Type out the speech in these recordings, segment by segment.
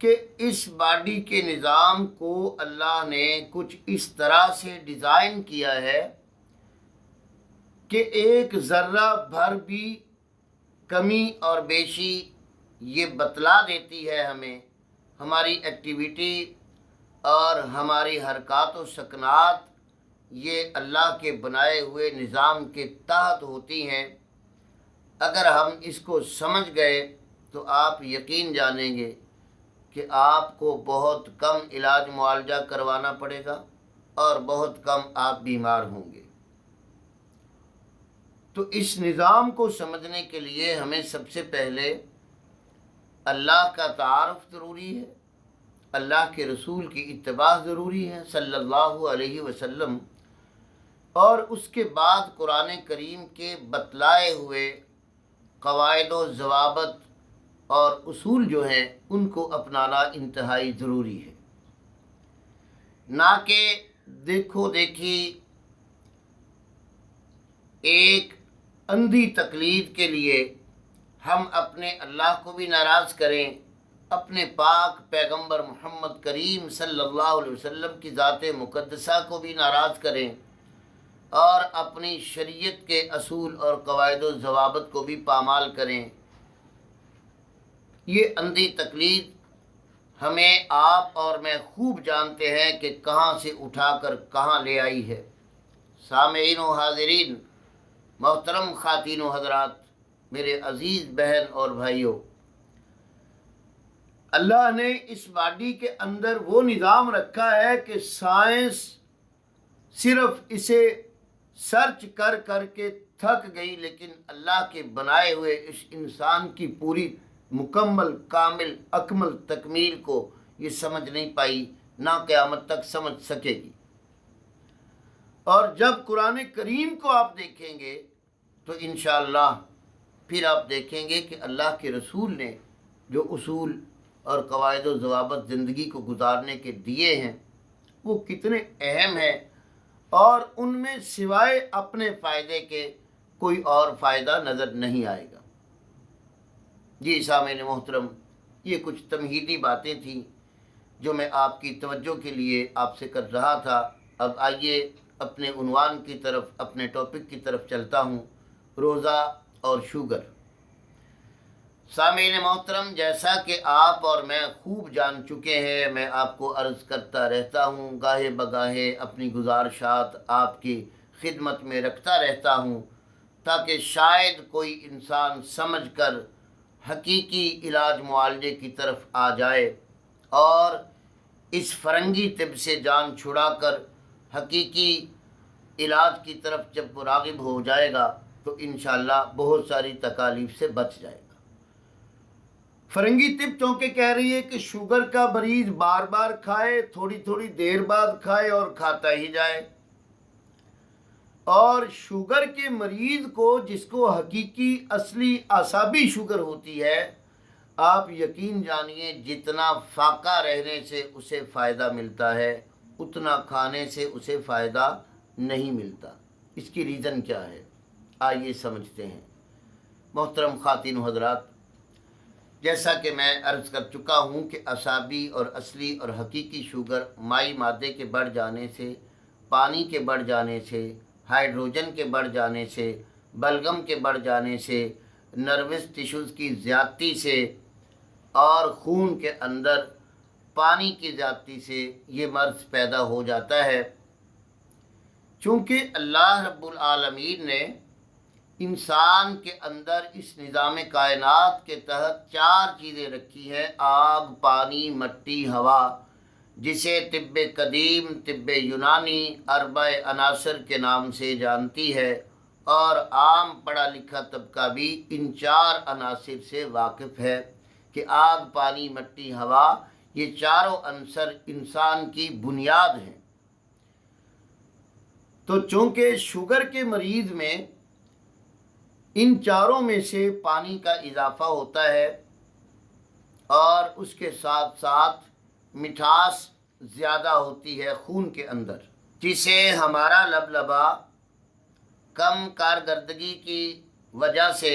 کہ اس باڈی کے نظام کو اللہ نے کچھ اس طرح سے ڈیزائن کیا ہے کہ ایک ذرہ بھر بھی کمی اور بیشی یہ بتلا دیتی ہے ہمیں، ہماری ایکٹیویٹی اور ہماری حرکات و سکنات یہ اللہ کے بنائے ہوئے نظام کے تحت ہوتی ہیں۔ اگر ہم اس کو سمجھ گئے تو آپ یقین جانیں گے کہ آپ کو بہت کم علاج معالجہ کروانا پڑے گا اور بہت کم آپ بیمار ہوں گے۔ تو اس نظام کو سمجھنے کے لیے ہمیں سب سے پہلے اللہ کا تعارف ضروری ہے، اللہ کے رسول کی اتباع ضروری ہے صلی اللہ علیہ وسلم، اور اس کے بعد قرآن کریم کے بتلائے ہوئے قواعد و ضوابط اور اصول جو ہیں ان کو اپنانا انتہائی ضروری ہے، نہ کہ دیکھو دیکھی ایک اندھی تقلید کے لیے ہم اپنے اللہ کو بھی ناراض کریں، اپنے پاک پیغمبر محمد کریم صلی اللہ علیہ وسلم کی ذات مقدسہ کو بھی ناراض کریں، اور اپنی شریعت کے اصول اور قواعد و ضوابط کو بھی پامال کریں۔ یہ اندھی تقلید ہمیں آپ اور میں خوب جانتے ہیں کہ کہاں سے اٹھا کر کہاں لے آئی ہے۔ سامعین و حاضرین، محترم خواتین و حضرات، میرے عزیز بہن اور بھائیوں، اللہ نے اس باڈی کے اندر وہ نظام رکھا ہے کہ سائنس صرف اسے سرچ کر کر کے تھک گئی، لیکن اللہ کے بنائے ہوئے اس انسان کی پوری مکمل کامل اکمل تکمیل کو یہ سمجھ نہیں پائی، نہ قیامت تک سمجھ سکے گی۔ اور جب قرآن کریم کو آپ دیکھیں گے تو انشاءاللہ پھر آپ دیکھیں گے کہ اللہ کے رسول نے جو اصول اور قواعد و ضوابط زندگی کو گزارنے کے دیے ہیں وہ کتنے اہم ہیں، اور ان میں سوائے اپنے فائدے کے کوئی اور فائدہ نظر نہیں آئے گا۔ جی سامعین محترم، یہ کچھ تمہیدی باتیں تھیں جو میں آپ کی توجہ کے لیے آپ سے کر رہا تھا۔ اب آئیے اپنے عنوان کی طرف، اپنے ٹاپک کی طرف چلتا ہوں، روزہ اور شوگر۔ سامعین محترم، جیسا کہ آپ اور میں خوب جان چکے ہیں، میں آپ کو عرض کرتا رہتا ہوں، گاہے بگاہے اپنی گزارشات آپ کی خدمت میں رکھتا رہتا ہوں، تاکہ شاید کوئی انسان سمجھ کر حقیقی علاج معالجے کی طرف آ جائے، اور اس فرنگی طب سے جان چھڑا کر حقیقی علاج کی طرف جب وہ راغب ہو جائے گا تو انشاءاللہ بہت ساری تکالیف سے بچ جائے گا۔ فرنگی طب چونکہ کہہ رہی ہے کہ شوگر کا مریض بار بار کھائے، تھوڑی تھوڑی دیر بعد کھائے اور کھاتا ہی جائے، اور شوگر کے مریض کو، جس کو حقیقی اصلی اعصابی شوگر ہوتی ہے، آپ یقین جانیے جتنا فاقہ رہنے سے اسے فائدہ ملتا ہے اتنا کھانے سے اسے فائدہ نہیں ملتا۔ اس کی ریزن کیا ہے؟ آئیے سمجھتے ہیں۔ محترم خواتین و حضرات، جیسا کہ میں عرض کر چکا ہوں کہ اعصابی اور اصلی اور حقیقی شوگر مائی مادے کے بڑھ جانے سے، پانی کے بڑھ جانے سے، ہائیڈروجن کے بڑھ جانے سے، بلغم کے بڑھ جانے سے، نروس ٹیشوز کی زیادتی سے، اور خون کے اندر پانی کی زیادتی سے یہ مرض پیدا ہو جاتا ہے۔ چونکہ اللہ رب العالمین نے انسان کے اندر اس نظام کائنات کے تحت 4 چیزیں رکھی ہیں: آگ، پانی، مٹی، ہوا، جسے طب قدیم، طب یونانی 4 عناصر کے نام سے جانتی ہے، اور عام پڑھا لکھا طبقہ بھی ان 4 عناصر سے واقف ہے کہ آگ، پانی، مٹی، ہوا، یہ 4 عنصر انسان کی بنیاد ہیں۔ تو چونکہ شوگر کے مریض میں ان 4 میں سے پانی کا اضافہ ہوتا ہے، اور اس کے ساتھ ساتھ مٹھاس زیادہ ہوتی ہے خون کے اندر، جسے ہمارا لبلبا کم کارکردگی کی وجہ سے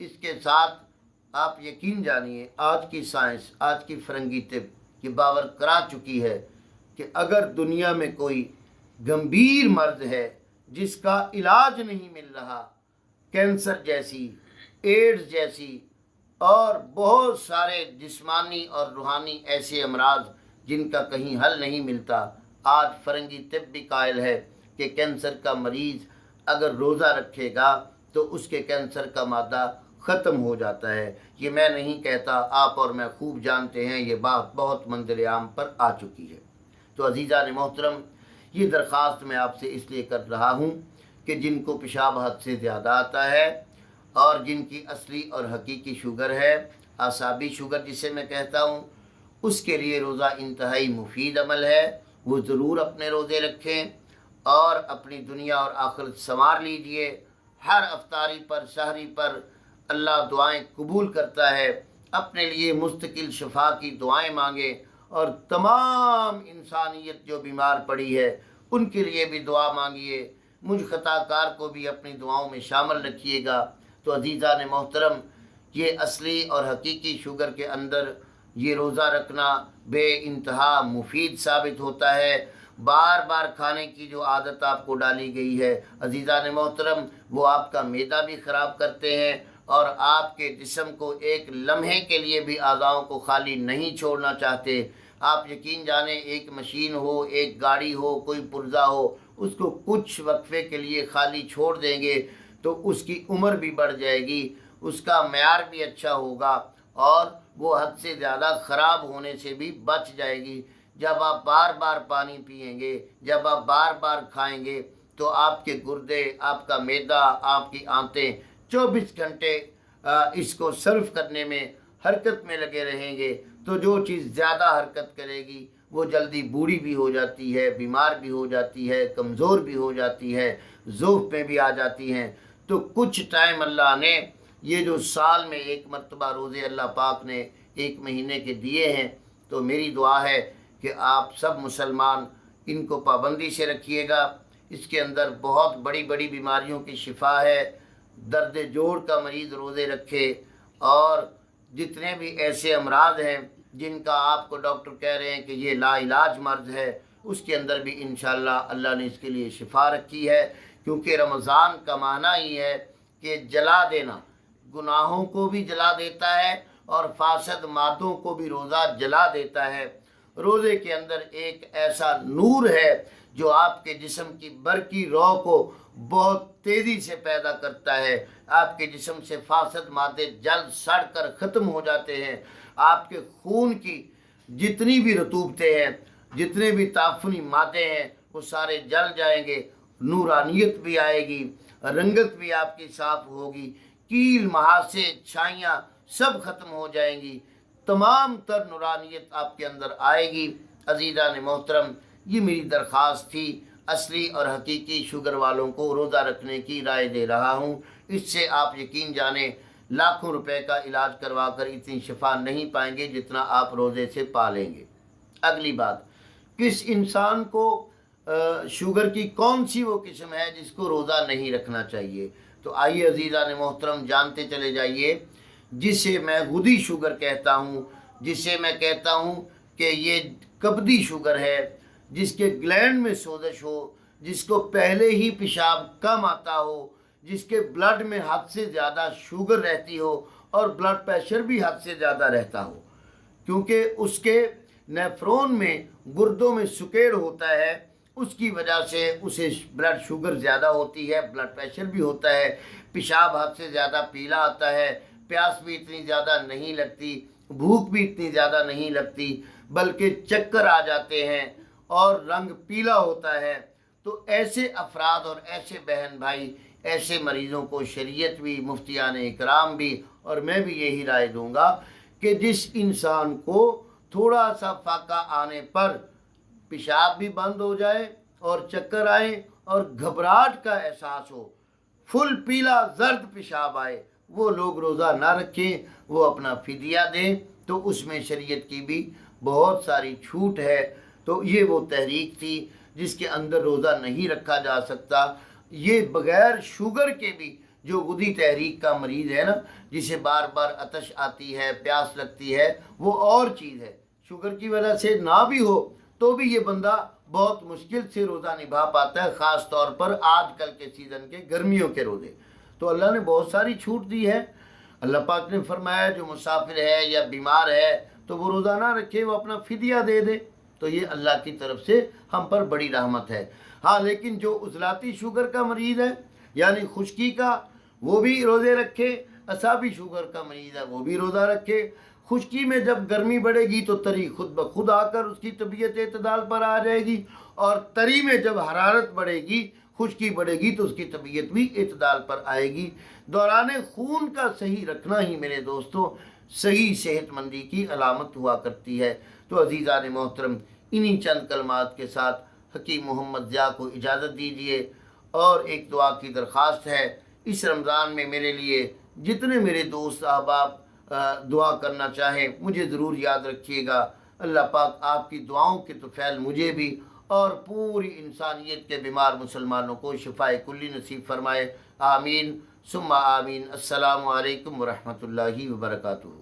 اس کے ساتھ آپ یقین جانیے آج کی سائنس، آج کی فرنگی طب یہ باور کرا چکی ہے کہ اگر دنیا میں کوئی گمبھیر مرض ہے جس کا علاج نہیں مل رہا، کینسر جیسی، ایڈز جیسی اور بہت سارے جسمانی اور روحانی ایسے امراض جن کا کہیں حل نہیں ملتا، آج فرنگی طب بھی قائل ہے کہ کینسر کا مریض اگر روزہ رکھے گا تو اس کے کینسر کا مادہ ختم ہو جاتا ہے۔ یہ میں نہیں کہتا، آپ اور میں خوب جانتے ہیں، یہ بات بہت منزل عام پر آ چکی ہے۔ تو عزیزان محترم، یہ درخواست میں آپ سے اس لیے کر رہا ہوں کہ جن کو پیشاب حد سے زیادہ آتا ہے اور جن کی اصلی اور حقیقی شوگر ہے، اعصابی شوگر جسے میں کہتا ہوں، اس کے لیے روزہ انتہائی مفید عمل ہے۔ وہ ضرور اپنے روزے رکھیں اور اپنی دنیا اور آخرت سنوار لیجئے۔ ہر افطاری پر، سحری پر اللہ دعائیں قبول کرتا ہے۔ اپنے لیے مستقل شفا کی دعائیں مانگیں اور تمام انسانیت جو بیمار پڑی ہے ان کے لیے بھی دعا مانگیے۔ مجھ خطا کار کو بھی اپنی دعاؤں میں شامل رکھیے گا۔ تو عزیزان محترم، یہ اصلی اور حقیقی شوگر کے اندر یہ روزہ رکھنا بے انتہا مفید ثابت ہوتا ہے۔ بار بار کھانے کی جو عادت آپ کو ڈالی گئی ہے عزیزان محترم، وہ آپ کا معدہ بھی خراب کرتے ہیں اور آپ کے جسم کو ایک لمحے کے لیے بھی اعضاؤں کو خالی نہیں چھوڑنا چاہتے۔ آپ یقین جانیں، ایک مشین ہو، ایک گاڑی ہو، کوئی پرزہ ہو، اس کو کچھ وقفے کے لیے خالی چھوڑ دیں گے تو اس کی عمر بھی بڑھ جائے گی، اس کا معیار بھی اچھا ہوگا اور وہ حد سے زیادہ خراب ہونے سے بھی بچ جائے گی۔ جب آپ بار بار پانی پئیں گے، جب آپ بار بار کھائیں گے تو آپ کے گردے، آپ کا معدہ، آپ کی آنتیں 24 گھنٹے اس کو سرو کرنے میں، حرکت میں لگے رہیں گے۔ تو جو چیز زیادہ حرکت کرے گی وہ جلدی بوڑھی بھی ہو جاتی ہے، بیمار بھی ہو جاتی ہے، کمزور بھی ہو جاتی ہے، ضعف میں بھی آ جاتی ہیں۔ تو کچھ ٹائم اللہ نے یہ جو سال میں ایک مرتبہ روزے اللہ پاک نے 1 مہینے کے دیے ہیں، تو میری دعا ہے کہ آپ سب مسلمان ان کو پابندی سے رکھیے گا۔ اس کے اندر بہت بڑی بڑی بیماریوں کی شفا ہے۔ درد جوڑ کا مریض روزے رکھے اور جتنے بھی ایسے امراض ہیں جن کا آپ کو ڈاکٹر کہہ رہے ہیں کہ یہ لا علاج مرض ہے، اس کے اندر بھی انشاءاللہ اللہ نے اس کے لیے شفا رکھی ہے، کیونکہ رمضان کا معنی ہی ہے کہ جلا دینا، گناہوں کو بھی جلا دیتا ہے اور فاسد مادوں کو بھی روزہ جلا دیتا ہے۔ روزے کے اندر ایک ایسا نور ہے جو آپ کے جسم کی برقی رو کو بہت تیزی سے پیدا کرتا ہے۔ آپ کے جسم سے فاسد مادے جل سڑ کر ختم ہو جاتے ہیں۔ آپ کے خون کی جتنی بھی رطوبتیں ہیں، جتنے بھی تعفنی مادے ہیں، وہ سارے جل جائیں گے، نورانیت بھی آئے گی، رنگت بھی آپ کی صاف ہوگی، کیل مہاسے چھائیاں سب ختم ہو جائیں گی، تمام تر نورانیت آپ کے اندر آئے گی۔ عزیزان محترم، یہ میری درخواست تھی۔ اصلی اور حقیقی شوگر والوں کو روزہ رکھنے کی رائے دے رہا ہوں۔ اس سے آپ یقین جانیں لاکھوں روپے کا علاج کروا کر اتنی شفا نہیں پائیں گے جتنا آپ روزے سے پا لیں گے۔ اگلی بات، کس انسان کو شوگر کی کون سی وہ قسم ہے جس کو روزہ نہیں رکھنا چاہیے؟ تو آئیے عزیزان محترم جانتے چلے جائیے۔ جسے میں غدی شوگر کہتا ہوں، جسے میں کہتا ہوں کہ یہ کبدی شوگر ہے، جس کے گلینڈ میں سوزش ہو، جس کو پہلے ہی پیشاب کم آتا ہو، جس کے بلڈ میں حد سے زیادہ شوگر رہتی ہو اور بلڈ پریشر بھی حد سے زیادہ رہتا ہو، کیونکہ اس کے نیفرون میں، گردوں میں سکیڑ ہوتا ہے، اس کی وجہ سے اسے بلڈ شوگر زیادہ ہوتی ہے، بلڈ پریشر بھی ہوتا ہے، پیشاب حد سے زیادہ پیلا آتا ہے، پیاس بھی اتنی زیادہ نہیں لگتی، بھوک بھی اتنی زیادہ نہیں لگتی، بلکہ چکر آ جاتے ہیں اور رنگ پیلا ہوتا ہے۔ تو ایسے افراد اور ایسے بہن بھائی، ایسے مریضوں کو شریعت بھی، مفتیان اکرام بھی اور میں بھی یہی رائے دوں گا کہ جس انسان کو تھوڑا سا فاقہ آنے پر پیشاب بھی بند ہو جائے اور چکر آئے اور گھبراہٹ کا احساس ہو، فل پیلا زرد پیشاب آئے، وہ لوگ روزہ نہ رکھیں، وہ اپنا فدیہ دیں، تو اس میں شریعت کی بھی بہت ساری چھوٹ ہے۔ تو یہ وہ تحریک تھی جس کے اندر روزہ نہیں رکھا جا سکتا۔ یہ بغیر شوگر کے بھی جو غدی تحریک کا مریض ہے نا، جسے بار بار آتش آتی ہے، پیاس لگتی ہے، وہ اور چیز ہے۔ شوگر کی وجہ سے نہ بھی ہو تو بھی یہ بندہ بہت مشکل سے روزہ نبھا پاتا ہے، خاص طور پر آج کل کے سیزن کے گرمیوں کے روزے۔ تو اللہ نے بہت ساری چھوٹ دی ہے۔ اللہ پاک نے فرمایا جو مسافر ہے یا بیمار ہے تو وہ روزہ نہ رکھے، وہ اپنا فدیہ دے دے، تو یہ اللہ کی طرف سے ہم پر بڑی رحمت ہے۔ ہاں لیکن جو عضلاتی شوگر کا مریض ہے یعنی خشکی کا، وہ بھی روزے رکھے۔ اعصابی شوگر کا مریض ہے وہ بھی روزہ رکھے۔ خشکی میں جب گرمی بڑھے گی تو تری خود بخود آ کر اس کی طبیعت اعتدال پر آ جائے گی، اور تری میں جب حرارت بڑھے گی، خشکی بڑھے گی، تو اس کی طبیعت بھی اعتدال پر آئے گی۔ دوران خون کا صحیح رکھنا ہی میرے دوستوں صحیح صحت مندی کی علامت ہوا کرتی ہے۔ تو عزیزان محترم، انہی چند کلمات کے ساتھ حکیم محمد ضیاء کو اجازت دیجیے، اور ایک دعا کی درخواست ہے۔ اس رمضان میں میرے لیے جتنے میرے دوست احباب دعا کرنا چاہیں مجھے ضرور یاد رکھیے گا۔ اللہ پاک آپ کی دعاؤں کے طفیل مجھے بھی اور پوری انسانیت کے بیمار مسلمانوں کو شفائے کلی نصیب فرمائے۔ آمین ثم آمین۔ السلام علیکم ورحمۃ اللہ وبرکاتہ۔